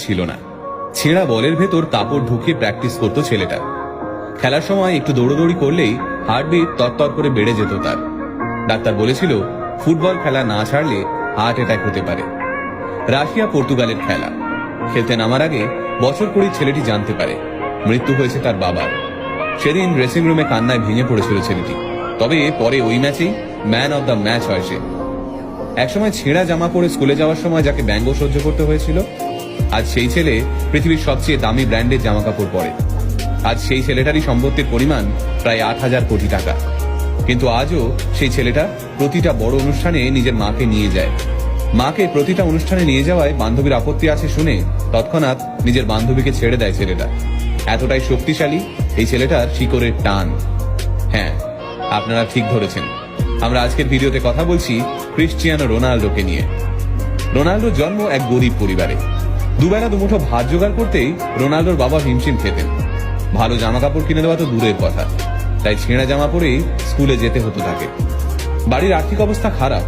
ছিল না। ছেঁড়া বলের ভেতর কাপড় ঢুকিয়ে প্র্যাকটিস করতো ছেলেটা। খেলার সময় একটু দৌড়দৌড়ি করলেই হার্টবিট তরতর করে বেড়ে যেত তার। ডাক্তার বলেছিল ফুটবল খেলা না ছাড়লে হার্ট অ্যাটাক হতে পারে। রাশিয়া পর্তুগালের খেলা খেলতে নামার আগে বছর 20 ছেলেটি জানতে পারে মৃত্যু হয়েছে তার বাবার। সেদিন ড্রেসিং রুমে কান্নায় ভেঙে পড়েছিল ছেলেটি। তবে পরে ওই ম্যাচেই ম্যান অব দ্য ম্যাচ হয় সে। একসময় ছেঁড়া জামা পরে স্কুলে যাওয়ার সময় যাকে ব্যঙ্গ সহ্য করতে হয়েছিল, আজ সেই ছেলে পৃথিবীর সবচেয়ে দামি ব্র্যান্ডের জামা কাপড় পরে। আজ সেই ছেলেটারই সম্পত্তির পরিমাণ প্রায় 8,000 কোটি টাকা। কিন্তু আজও সেই ছেলেটা প্রতিটা বড় অনুষ্ঠানে নিজের মাকে নিয়ে যায়। মাকে প্রতিটা অনুষ্ঠানে নিয়ে যাওয়ায় বান্ধবীর আপত্তি আছে শুনে তৎক্ষণাৎ নিজের বান্ধবীকে ছেড়ে দেয় ছেলেটা। এতটাই শক্তিশালী এই ছেলেটার শিকড়ের টান। হ্যাঁ, আপনারা ঠিক ধরেছেন, আমরা আজকের ভিডিওতে কথা বলছি ক্রিশ্চিয়ানো রোনাল্ডোকে নিয়ে। রোনাল্ডোর জন্ম এক গরিব পরিবারে। দুবেলা দুমুঠো ভাত জোগাড় করতেই রোনাল্ডোর বাবা হিমশিম খেতেন। ভালো জামা কাপড় কিনে দেওয়া তো দূরের কথা, তাই ছেঁড়া জামা পরেই স্কুলে যেতে হতো তাকে। বাড়ির আর্থিক অবস্থা খারাপ,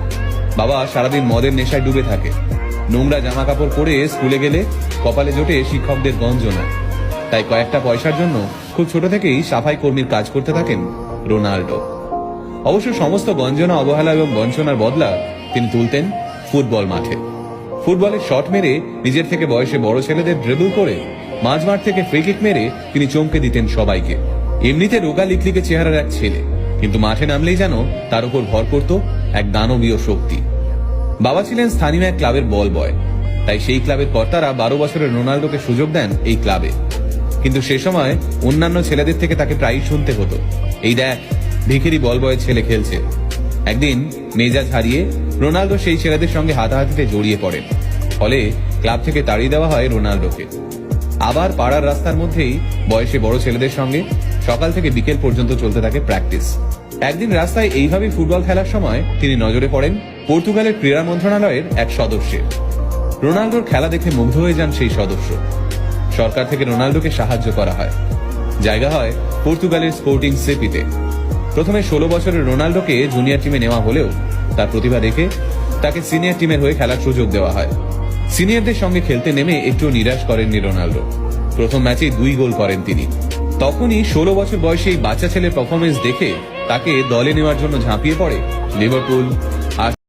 বাবা সারাদিন মদের নেশায় ডুবে থাকে। নোংরা জামা কাপড় পরে স্কুলে গেলে কপালে জোটে শিক্ষকদের গঞ্জনা। তাই কয়েকটা পয়সার জন্য খুব ছোট থেকেই সাফাই কর্মীর কাজ করতে থাকেন রোনাল্ডো। অবশ্য সমস্ত গঞ্জনা, অবহেলা এবং বঞ্চনার বদলা তিনি তুলতেন ফুটবল মাঠে। ফুটবলের শট মেরে নিজের থেকে বয়সে বড় ছেলেদের ড্রিবল করে মাঝমাঠ থেকে ফ্রি কিক মেরে তিনি চমকে দিতেন সবাইকে। এমনিতে রোগা লিকলিকে চেহারার এক ছেলে, কিন্তু মাঠে নামলেই যেন তার উপর ভর করত এক দানবীয় শক্তি। বাবা ছিলেন স্থানীয় এক ক্লাবের বল বয়, তাই সেই ক্লাবের কর্তারা 12 বছরের রোনাল্ডোকে সুযোগ দেন এই ক্লাবে। কিন্তু সে সময় অন্যান্য ছেলেদের থেকে তাকে প্রায়ই শুনতে হতো, এই দেখ ভিখিরি বল বয়ের ছেলে খেলছে। একদিন মেজাজ হারিয়ে রোনাল্ডো সেই ছেলেদের সঙ্গে হাতাহাতিতে জড়িয়ে পড়েন। ফলে ক্লাব থেকে তাড়িয়ে দেওয়া হয় রোনাল্ডোকে। আবার পাড়ার রাস্তার মধ্যেই বয়সে বড় ছেলেদের সঙ্গে সকাল থেকে বিকেল পর্যন্ত চলতে থাকে প্র্যাকটিস। একদিন রাস্তায় এইভাবেই ফুটবল খেলার সময় তিনি নজরে পড়েন পর্তুগালের ক্রীড়া মন্ত্রণালয়ের এক সদস্যের। রোনাল্ডোর খেলা দেখে মুগ্ধ হয়ে যান সেই সদস্য। সরকার থেকে রোনাল্ডোকে সাহায্য করা হয়। জায়গা হয় পর্তুগালের স্পোর্টিং সিপিতে। প্রথমে 16 বছরের রোনাল্ডোকে জুনিয়র টিমে নেওয়া হলেও তার প্রতিভা দেখে তাকে সিনিয়র টিমের হয়ে খেলার সুযোগ দেওয়া হয়। সিনিয়রদের সঙ্গে খেলতে নেমে একটু নিরাশ করেননি রোনাল্ডো। প্রথম ম্যাচেই 2 গোল করেন তিনি। তখনই 16 বছর বয়সী এই বাচ্চা ছেলের পারফরমেন্স দেখে তাকে দলে নেওয়ার জন্য ঝাঁপিয়ে পড়ে লিভারপুল,